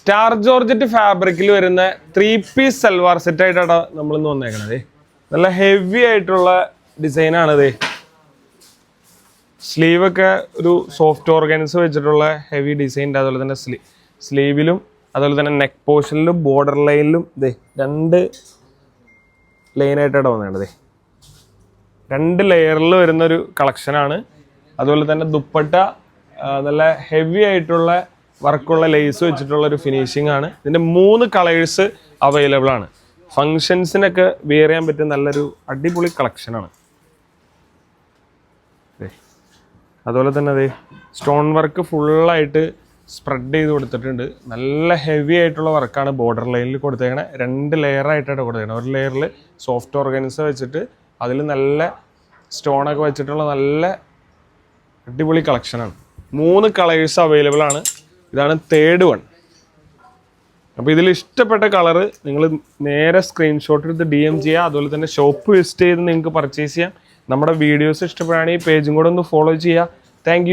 Star georgette ഫാബ്രിക്കിൽ വരുന്ന 3-piece salwar set ആയിട്ടാണ് നമ്മളിന്ന് വന്നേക്കണത്. നല്ല ഹെവി ആയിട്ടുള്ള ഡിസൈനാണിത്. സ്ലീവ് ഒക്കെ ഒരു സോഫ്റ്റ് ഓർഗൻസ് വെച്ചിട്ടുള്ള ഹെവി ഡിസൈൻ. അതുപോലെ തന്നെ സ്ലീവിലും അതുപോലെ തന്നെ നെക്ക് പോർഷനിലും ബോർഡർ ലൈനിലും രണ്ട് ലൈനായിട്ടാണ് വന്നേണ്ടത്. 2 ലെയറിൽ വരുന്നൊരു കളക്ഷനാണ്. അതുപോലെ തന്നെ ദുപ്പട്ട നല്ല ഹെവി ആയിട്ടുള്ള വർക്കുള്ള ലേസ് വെച്ചിട്ടുള്ള ഒരു ഫിനിഷിംഗ് ആണ്. ഇതിൻ്റെ 3 കളേഴ്സ് അവൈലബിൾ ആണ്. ഫങ്ഷൻസിനൊക്കെ വെയർ ചെയ്യാൻ പറ്റിയ നല്ലൊരു അടിപൊളി കളക്ഷനാണ്. അതുപോലെ തന്നെ അതെ സ്റ്റോൺ വർക്ക് ഫുള്ളായിട്ട് സ്പ്രെഡ് ചെയ്ത് കൊടുത്തിട്ടുണ്ട്. നല്ല ഹെവി ആയിട്ടുള്ള വർക്കാണ് ബോർഡർ ലൈനിൽ കൊടുത്തേക്കണേ. 2 ലെയറായിട്ടാണ് കൊടുത്തേക്കണത്. ഒരു ലെയറിൽ സോഫ്റ്റ് ഓർഗൻസ വെച്ചിട്ട് അതിൽ നല്ല സ്റ്റോണൊക്കെ വെച്ചിട്ടുള്ള നല്ല അടിപൊളി കളക്ഷനാണ്. 3 കളേഴ്സ് അവൈലബിൾ ആണ്. ഇതാണ് 3rd വൺ. അപ്പോൾ ഇതിൽ ഇഷ്ടപ്പെട്ട കളറ് നിങ്ങൾ നേരെ സ്ക്രീൻഷോട്ട് എടുത്ത് DM ചെയ്യുക. അതുപോലെ തന്നെ ഷോപ്പ് വിസിറ്റ് ചെയ്ത് നിങ്ങൾക്ക് പർച്ചേസ് ചെയ്യാം. നമ്മുടെ വീഡിയോസ് ഇഷ്ടപ്പെടുകയാണെങ്കിൽ പേജും കൂടെ ഒന്ന് ഫോളോ ചെയ്യുക. താങ്ക്